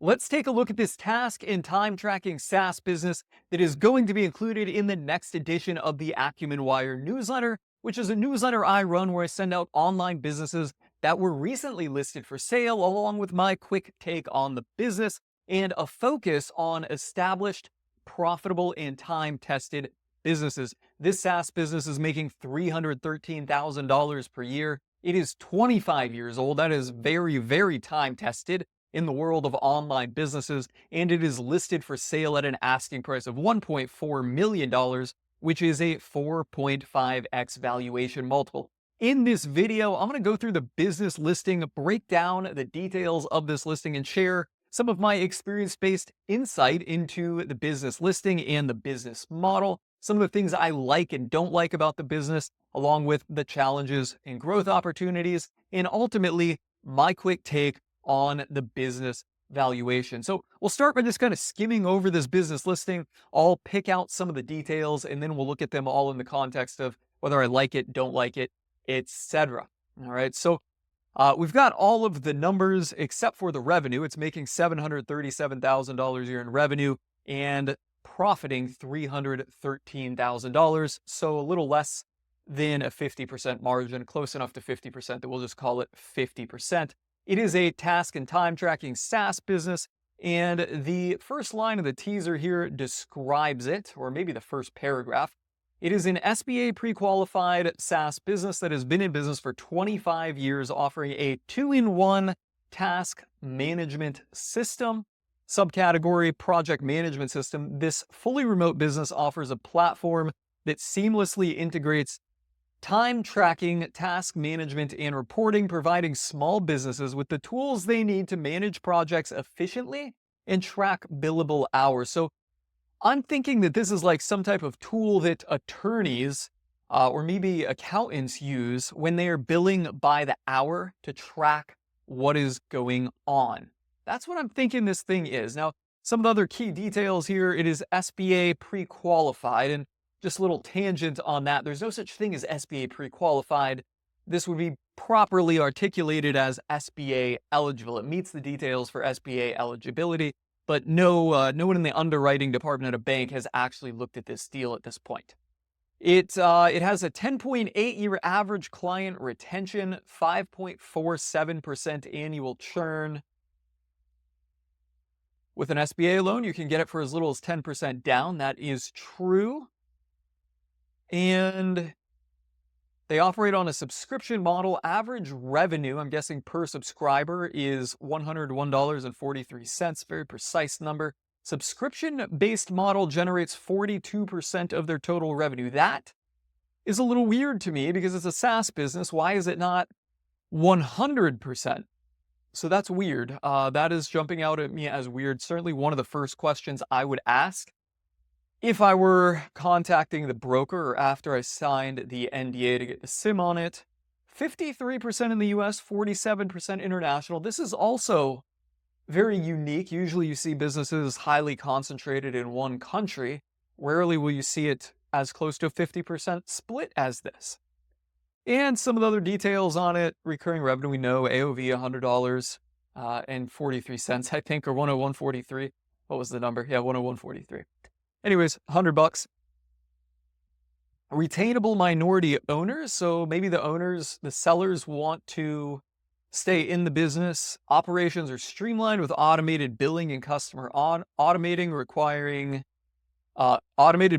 Let's take a look at this task and time tracking SaaS business that is going to be included in the next edition of the Acumen Wire newsletter, which is a newsletter I run where I send out online businesses that were recently listed for sale, along with my quick take on the business and a focus on established, profitable, and time tested businesses. This SaaS business is making $313,000 per year. It is 25 years old. That is very, very time tested in the world of online businesses, and it is listed for sale at an asking price of $1.4 million, which is a 4.5x valuation multiple. In this video, I'm going to go through the business listing, break down the details of this listing, and share some of my experience-based insight into the business listing and the business model, some of the things I like and don't like about the business, along with the challenges and growth opportunities, and ultimately my quick take on the business valuation. So we'll start by just kind of skimming over this business listing. I'll pick out some of the details and then we'll look at them all in the context of whether I like it, don't like it, etc. All right. So we've got all of the numbers except for the revenue. It's making $737,000 a year in revenue and profiting $313,000. So a little less than a 50% margin, close enough to 50% that we'll just call it 50%. It is a task and time tracking SaaS business, and the first line of the teaser here describes it, or maybe the first paragraph. It is an SBA pre-qualified SaaS business that has been in business for 25 years, offering a two-in-one task management system. Subcategory project management system. This fully remote business offers a platform that seamlessly integrates time tracking, task management, and reporting, providing small businesses with the tools they need to manage projects efficiently and track billable hours. So I'm thinking that this is like some type of tool that attorneys or maybe accountants use when they are billing by the hour to track what is going on. That's what I'm thinking this thing is. Now, some of the other key details here, it is SBA pre-qualified, and just a little tangent on that. There's no such thing as SBA pre-qualified. This would be properly articulated as SBA eligible. It meets the details for SBA eligibility, but no one in the underwriting department at a bank has actually looked at this deal at this point. It has a 10.8-year average client retention, 5.47% annual churn. With an SBA loan, you can get it for as little as 10% down. That is true. And they operate on a subscription model. Average revenue, I'm guessing per subscriber, is $101.43. Very precise number. Subscription-based model generates 42% of their total revenue. That is a little weird to me because it's a SaaS business. Why is it not 100%? So that's weird. That is jumping out at me as weird. Certainly one of the first questions I would ask if I were contacting the broker or after I signed the NDA to get the SIM on it. 53% in the US, 47% international. This is also very unique. Usually you see businesses highly concentrated in one country. Rarely will you see it as close to a 50% split as this. And some of the other details on it, recurring revenue, we know AOV $100 and 43 cents, I think, or 101.43. What was the number? Yeah, 101.43. Anyways, $100. Retainable minority owners. So maybe the sellers want to stay in the business. Operations are streamlined with automated billing and customer automated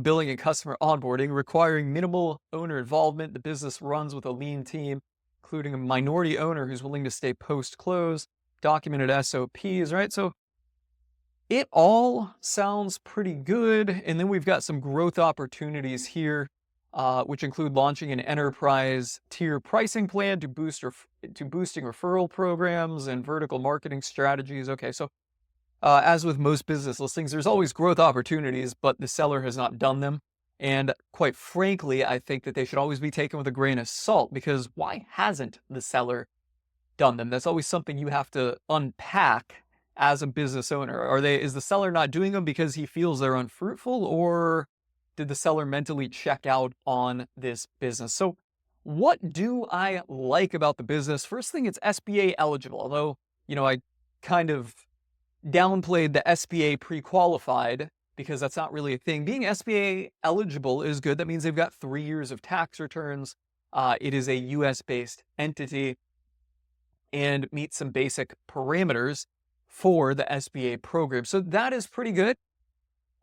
billing and customer onboarding, requiring minimal owner involvement. The business runs with a lean team, including a minority owner who's willing to stay post-close, documented SOPs, right? So it all sounds pretty good. And then we've got some growth opportunities here, which include launching an enterprise tier pricing plan to boosting referral programs and vertical marketing strategies. Okay, so as with most business listings, there's always growth opportunities, but the seller has not done them. And quite frankly, I think that they should always be taken with a grain of salt, because why hasn't the seller done them? That's always something you have to unpack as a business owner. Is the seller not doing them because he feels they're unfruitful, or did the seller mentally check out on this business? So what do I like about the business? First thing, it's SBA eligible, although, I kind of downplayed the SBA pre-qualified because that's not really a thing. Being SBA eligible is good. That means they've got 3 years of tax returns. It is a US-based entity and meets some basic parameters for the SBA program. So that is pretty good.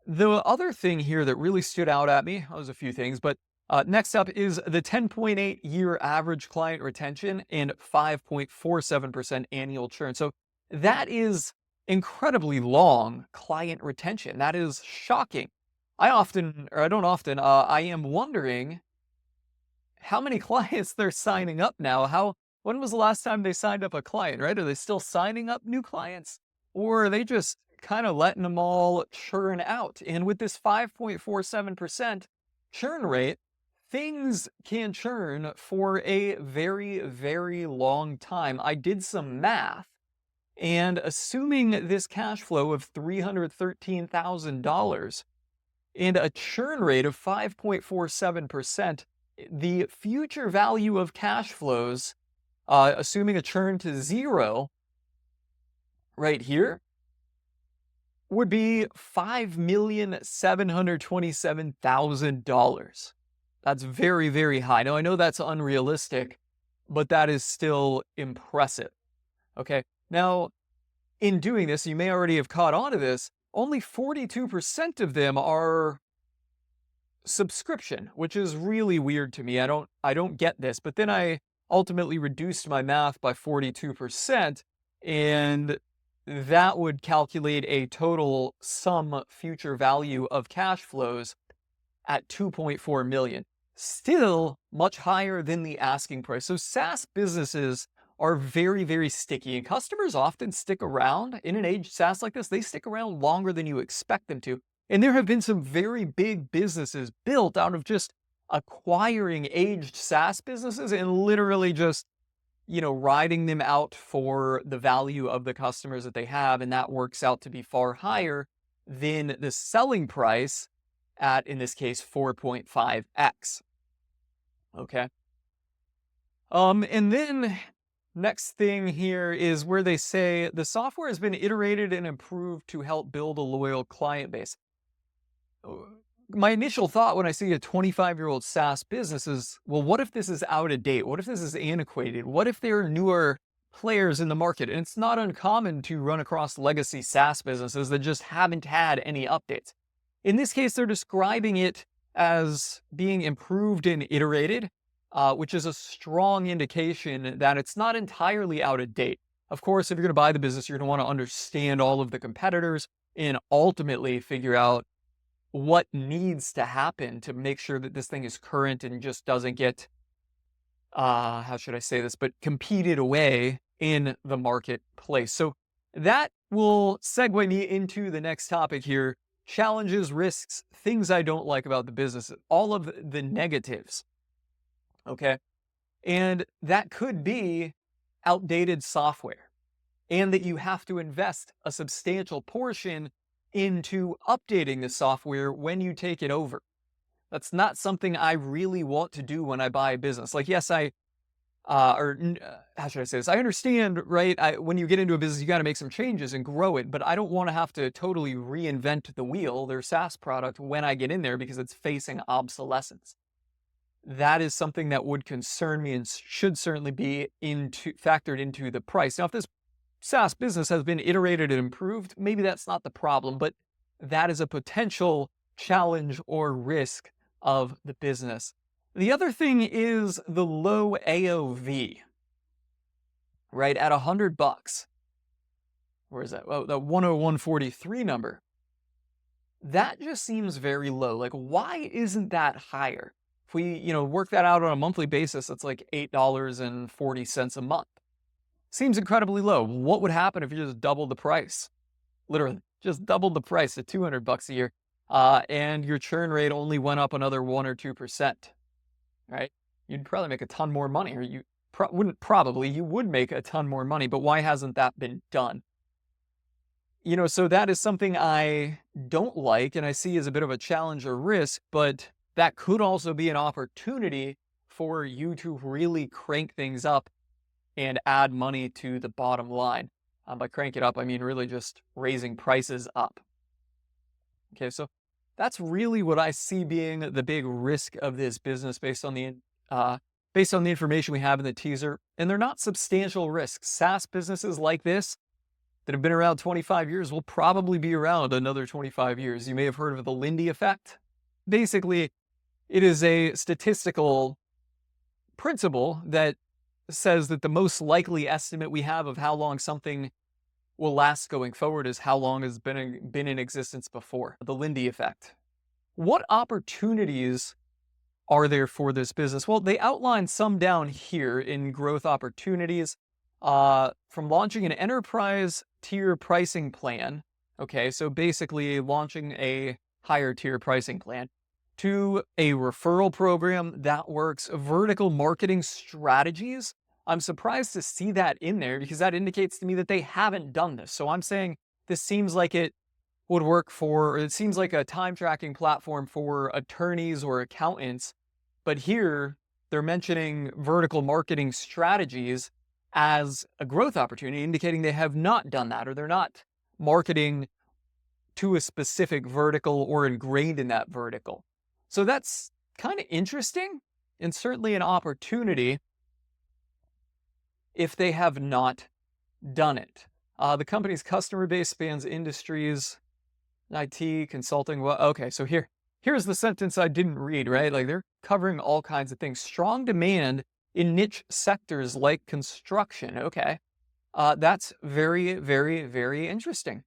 The other thing here that really stood out at me, that was a few things, but next up is the 10.8-year average client retention and 5.47% annual churn. So that is incredibly long client retention. That is shocking. I am wondering how many clients they're signing up now. When was the last time they signed up a client, right? Are they still signing up new clients? Or are they just kind of letting them all churn out? And with this 5.47% churn rate, things can churn for a very, very long time. I did some math, and assuming this cash flow of $313,000 and a churn rate of 5.47%, the future value of cash flows, assuming a churn to zero right here, would be $5,727,000. That's very, very high. Now, I know that's unrealistic, but that is still impressive. Okay. Now, in doing this, you may already have caught on to this, only 42% of them are subscription, which is really weird to me. I don't get this, but then I ultimately reduced my math by 42%, and that would calculate a total sum future value of cash flows at 2.4 million. Still much higher than the asking price. So SaaS businesses are very, very sticky, and customers often stick around in an aged SaaS like this. They stick around longer than you expect them to. And there have been some very big businesses built out of just acquiring aged SaaS businesses and literally just, riding them out for the value of the customers that they have. And that works out to be far higher than the selling price at, in this case, 4.5x. Okay. And then next thing here is where they say the software has been iterated and improved to help build a loyal client base. My initial thought when I see a 25-year-old SaaS business is, well, what if this is out of date? What if this is antiquated? What if there are newer players in the market? And it's not uncommon to run across legacy SaaS businesses that just haven't had any updates. In this case, they're describing it as being improved and iterated, which is a strong indication that it's not entirely out of date. Of course, if you're going to buy the business, you're going to want to understand all of the competitors and ultimately figure out what needs to happen to make sure that this thing is current and just doesn't get, how should I say this, but competed away in the marketplace. So that will segue me into the next topic here: challenges, risks, things I don't like about the business, all of the negatives. Okay. And that could be outdated software, and that you have to invest a substantial portion into updating the software when you take it over. That's not something I really want to do when I buy a business. Like, yes, how should I say this? I understand, right? When you get into a business, you got to make some changes and grow it, but I don't want to have to totally reinvent the wheel, their SaaS product, when I get in there because it's facing obsolescence. That is something that would concern me and should certainly be factored into the price. Now, if this SaaS business has been iterated and improved, maybe that's not the problem, but that is a potential challenge or risk of the business. The other thing is the low AOV, right? At $100. Where is that? Oh, the 101.43 number. That just seems very low. Like, why isn't that higher? If we, work that out on a monthly basis, it's like $8.40 a month. Seems incredibly low. What would happen if you just doubled the price? Literally, just doubled the price to $200 a year, and your churn rate only went up another 1 or 2%, right? You'd probably make a ton more money, or you would make a ton more money, but why hasn't that been done? So that is something I don't like, and I see as a bit of a challenge or risk, but that could also be an opportunity for you to really crank things up and add money to the bottom line. By crank it up, I mean really just raising prices up. Okay, so that's really what I see being the big risk of this business uh, based on the information we have in the teaser. And they're not substantial risks. SaaS businesses like this that have been around 25 years will probably be around another 25 years. You may have heard of the Lindy effect. Basically, it is a statistical principle that says that the most likely estimate we have of how long something will last going forward is how long it's been in existence before. The Lindy effect. What opportunities are there for this business? Well, they outline some down here in growth opportunities, from launching an enterprise tier pricing plan. Okay, so basically launching a higher tier pricing plan, to a referral program that works, vertical marketing strategies. I'm surprised to see that in there because that indicates to me that they haven't done this. So I'm saying this seems like it would work for, or it seems like a time tracking platform for attorneys or accountants. But here they're mentioning vertical marketing strategies as a growth opportunity, indicating they have not done that, or they're not marketing to a specific vertical or ingrained in that vertical. So that's kind of interesting and certainly an opportunity if they have not done it. The company's customer base spans industries, IT, consulting. Well, okay, so here's the sentence I didn't read, right? Like they're covering all kinds of things. Strong demand in niche sectors like construction. Okay, that's very, very, very interesting.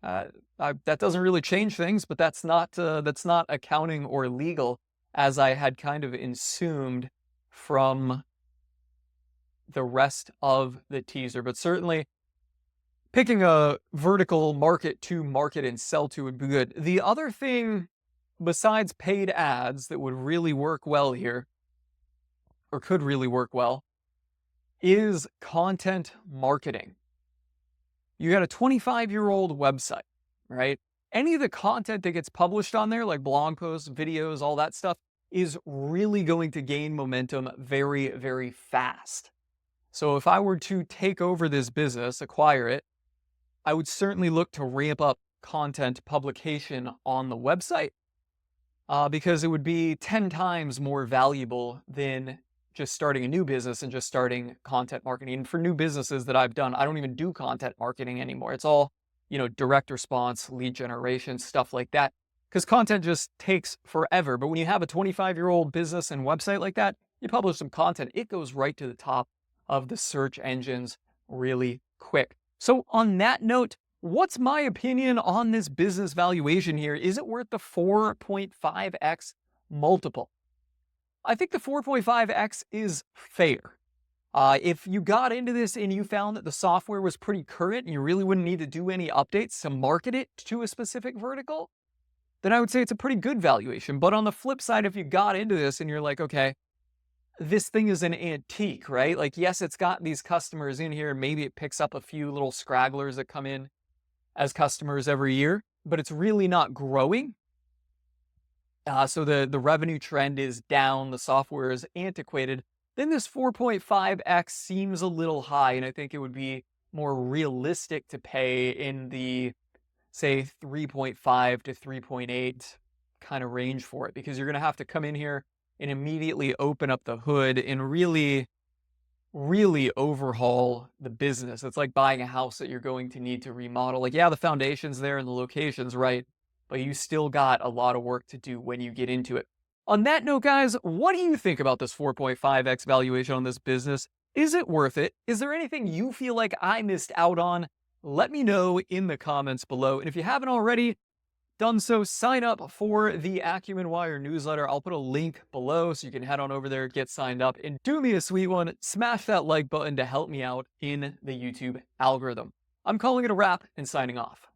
That doesn't really change things, but that's not accounting or legal, as I had kind of assumed from the rest of the teaser. But certainly picking a vertical market to market and sell to would be good. The other thing besides paid ads that would really work well here, or could really work well, is content marketing. You got a 25-year-old website, right? Any of the content that gets published on there, like blog posts, videos, all that stuff, is really going to gain momentum very, very fast. So if I were to take over this business, acquire it, I would certainly look to ramp up content publication on the website, because it would be 10 times more valuable than just starting a new business and just starting content marketing. And for new businesses that I've done, I don't even do content marketing anymore. It's all, direct response, lead generation, stuff like that, because content just takes forever. But when you have a 25-year-old business and website like that, you publish some content, it goes right to the top of the search engines really quick. So on that note, what's my opinion on this business valuation here? Is it worth the 4.5x multiple? I think the 4.5x is fair. If you got into this and you found that the software was pretty current and you really wouldn't need to do any updates to market it to a specific vertical, then I would say it's a pretty good valuation. But on the flip side, if you got into this and you're like, okay, this thing is an antique, right? Like, yes, it's got these customers in here. Maybe it picks up a few little scragglers that come in as customers every year, but it's really not growing. So the revenue trend is down, the software is antiquated, then this 4.5x seems a little high, and I think it would be more realistic to pay in the, say, 3.5 to 3.8 kind of range for it, because you're going to have to come in here and immediately open up the hood and really, really overhaul the business. It's like buying a house that you're going to need to remodel. Like, yeah, the foundation's there and the location's right, but you still got a lot of work to do when you get into it. On that note, guys, what do you think about this 4.5x valuation on this business? Is it worth it? Is there anything you feel like I missed out on? Let me know in the comments below. And if you haven't already done so, sign up for the Acumen Wire newsletter. I'll put a link below so you can head on over there, get signed up, and do me a sweet one. Smash that like button to help me out in the YouTube algorithm. I'm calling it a wrap and signing off.